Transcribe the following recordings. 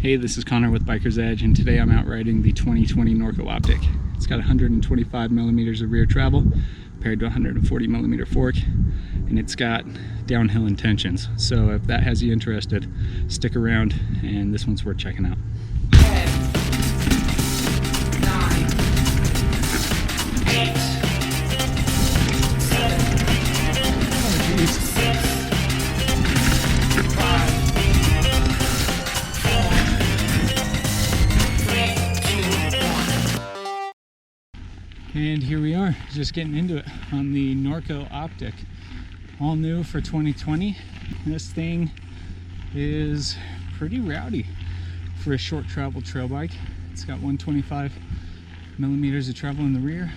Hey, this is Connor with Biker's Edge, and today I'm out riding the 2020 Norco Optic. It's got 125 millimeters of rear travel paired to 140 millimeter fork, and it's got downhill intentions. So if that has you interested, stick around, and this one's worth checking out. 10, 9, 8, 7, 6, 5, 4, 3, 2, 1. And here we are, just getting into it on the Norco Optic. All new for 2020. This thing is pretty rowdy for a short travel trail bike. It's got 125 millimeters of travel in the rear,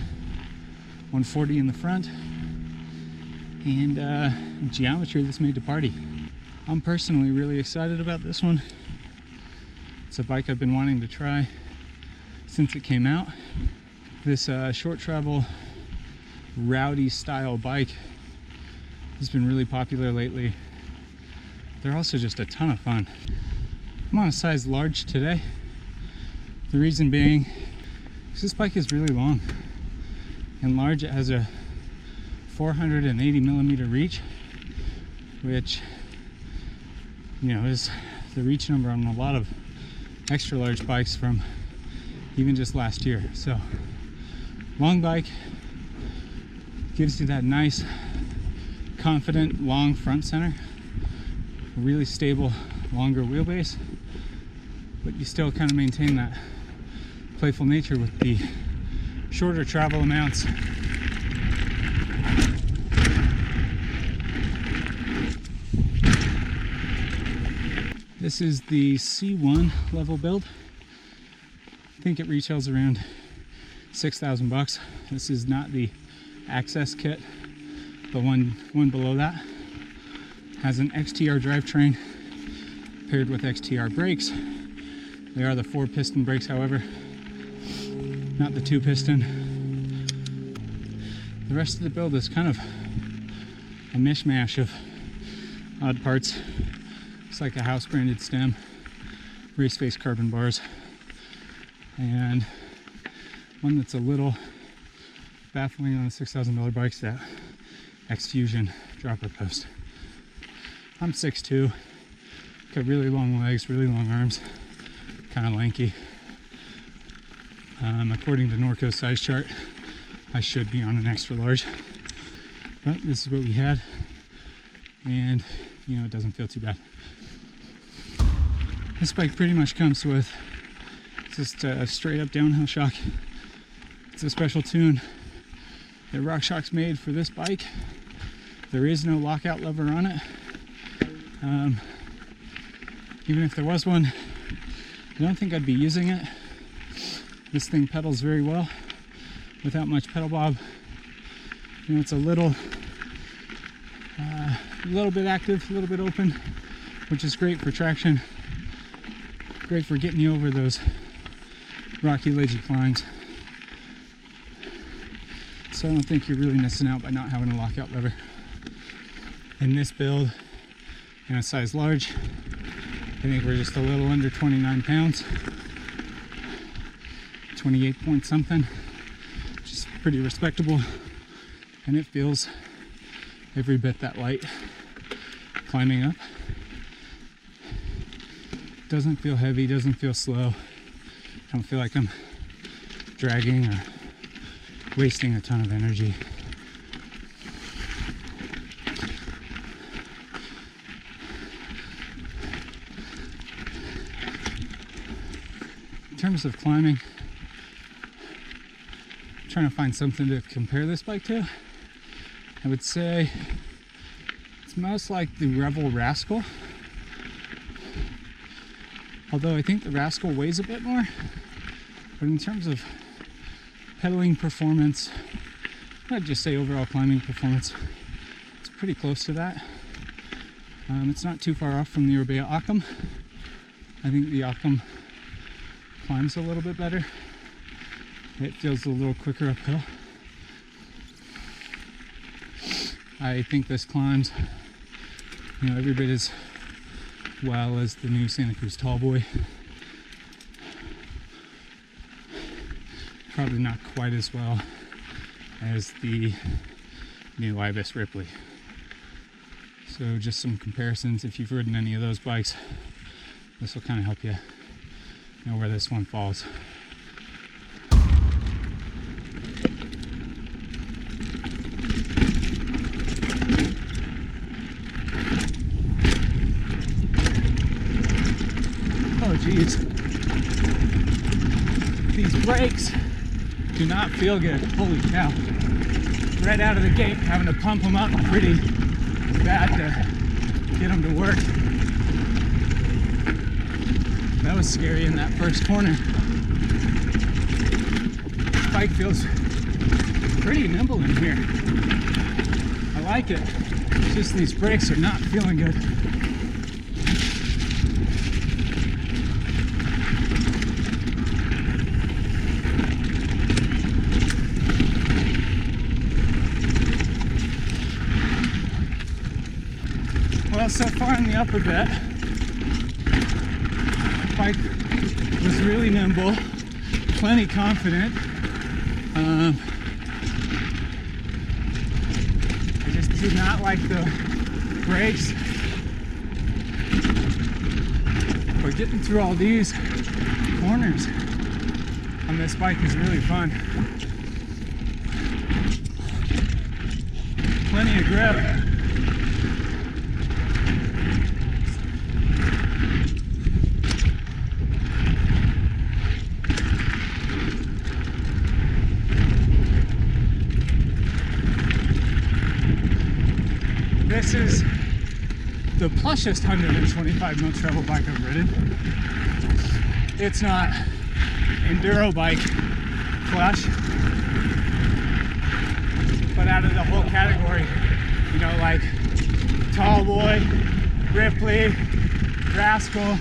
140 in the front, and geometry that's made to party. I'm personally really excited about this one. It's a bike I've been wanting to try since it came out. This short travel rowdy style bike has been really popular lately. They're also just a ton of fun. I'm on a size large today. The reason being is this bike is really long. And large, it has a 480 millimeter reach, which, you know, is the reach number on a lot of extra large bikes from even just last year. So long bike gives you that nice, confident, long front center, really stable, longer wheelbase, but you still kind of maintain that playful nature with the shorter travel amounts. This is the C1 level build. I think it retails around 6,000 bucks. This is not the Access kit. The one below that has an XTR drivetrain paired with XTR brakes. They are the 4-piston brakes, however, not the 2-piston. The rest of the build is kind of a mishmash of odd parts. It's like a house branded stem, race face carbon bars, and one that's a little baffling on a $6,000 bike, that X-Fusion dropper post. I'm 6'2", got really long legs, really long arms, kind of lanky. According to Norco's size chart, I should be on an extra large, but this is what we had, and you know, it doesn't feel too bad. This bike pretty much comes with just a straight up downhill shock. It's a special tune that RockShox made for this bike. There is no lockout lever on it. Even if there was one, I don't think I'd be using it. This thing pedals very well without much pedal bob. You know, it's a little bit active, a little bit open, which is great for traction. Great for getting you over those rocky, ledgy climbs. So I don't think you're really missing out by not having a lockout lever. In this build, in a size large, I think we're just a little under 29 pounds. 28 point something, which is pretty respectable. And it feels every bit that light climbing up. Doesn't feel heavy, doesn't feel slow. I don't feel like I'm dragging or wasting a ton of energy. In terms of climbing, I'm trying to find something to compare this bike to. I would say it's most like the Revel Rascal, although I think the Rascal weighs a bit more. But in terms of pedaling performance, I'd just say overall climbing performance, it's pretty close to that. It's not too far off from the Orbea Occam. I think the Occam climbs a little bit better. It feels a little quicker uphill. I think this climbs, you know, every bit as well as the new Santa Cruz Tallboy. Probably not quite as well as the new Ibis Ripley. So just some comparisons. If you've ridden any of those bikes, this will kind of help you know where this one falls. Oh geez, these brakes do not feel good. Holy cow. Right out of the gate, having to pump them up pretty bad to get them to work. That was scary in that first corner. This bike feels pretty nimble in here. I like it. It's just these brakes are not feeling good. Well, so far in the upper bit, the bike was really nimble, plenty confident. I just did not like the brakes. But getting through all these corners on this bike is really fun. Plenty of grip. This is the plushest 125 mil travel bike I've ridden. It's not enduro bike plush, but out of the whole category, you know, like Tallboy, Ripley, Rascal,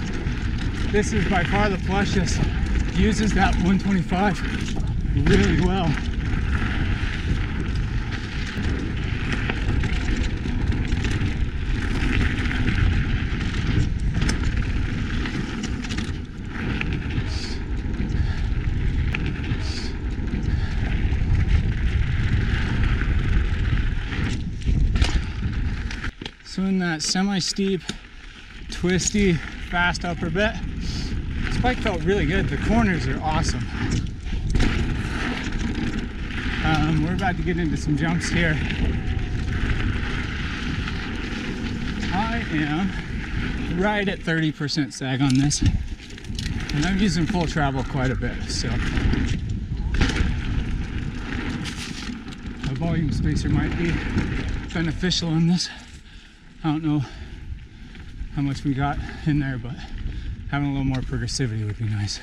this is by far the plushest. Uses that 125 really well. So in that semi-steep, twisty, fast upper bit, this bike felt really good. The corners are awesome. We're about to get into some jumps here. I am right at 30% sag on this, and I'm using full travel quite a bit, so a volume spacer might be beneficial in this. I don't know how much we got in there, but having a little more progressivity would be nice.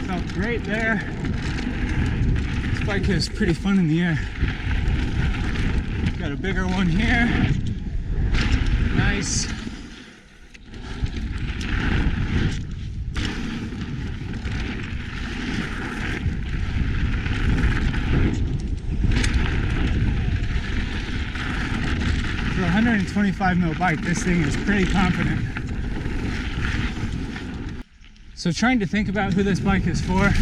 Felt great there. This bike is pretty fun in the air. Got a bigger one here. Nice. For a 125 mil bike, this thing is pretty confident. So trying to think about who this bike is for, I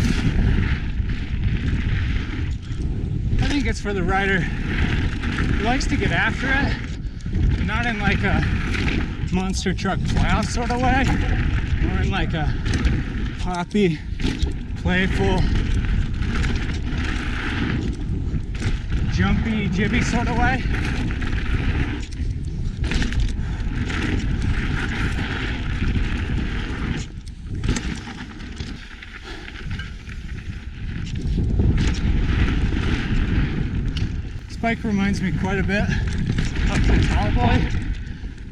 think it's for the rider who likes to get after it, but not in like a monster truck plow sort of way, or in like a poppy, playful, jumpy, jibby sort of way. This bike reminds me quite a bit of the Tallboy,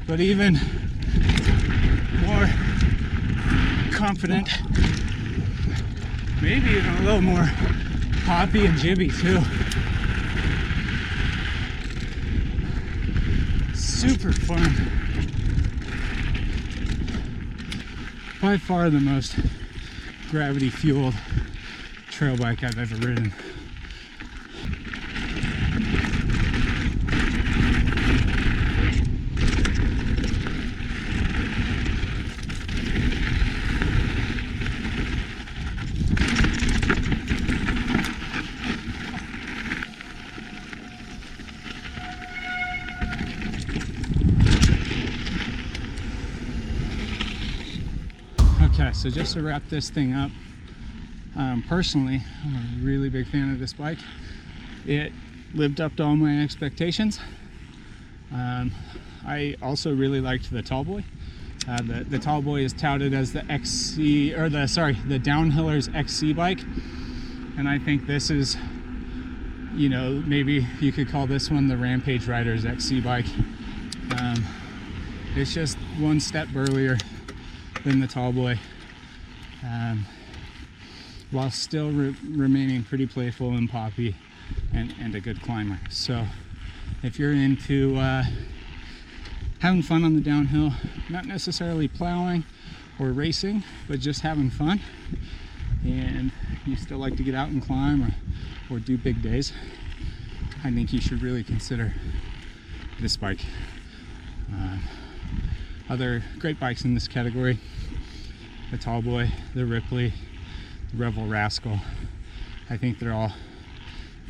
but even more confident, maybe even a little more poppy and jibby too. Super fun. By far the most gravity fueled trail bike I've ever ridden. so just to wrap this thing up, personally, I'm a really big fan of this bike. It lived up to all my expectations. I also really liked the Tallboy. The Tallboy is touted as the XC, or the Downhiller's XC bike, and I think this is, you know, maybe you could call this one the Rampage Rider's XC bike. It's just one step burlier than the Tallboy, while still remaining pretty playful and poppy and a good climber. So if you're into having fun on the downhill, not necessarily plowing or racing, but just having fun, and you still like to get out and climb or do big days, I think you should really consider this bike. Other great bikes in this category: the Tallboy, the Ripley, the Revel Rascal. I think they're all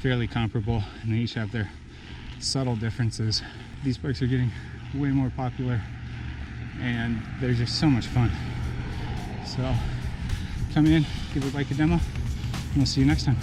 fairly comparable, and they each have their subtle differences. These bikes are getting way more popular, and they're just so much fun. So come in, give a bike a demo, and we'll see you next time.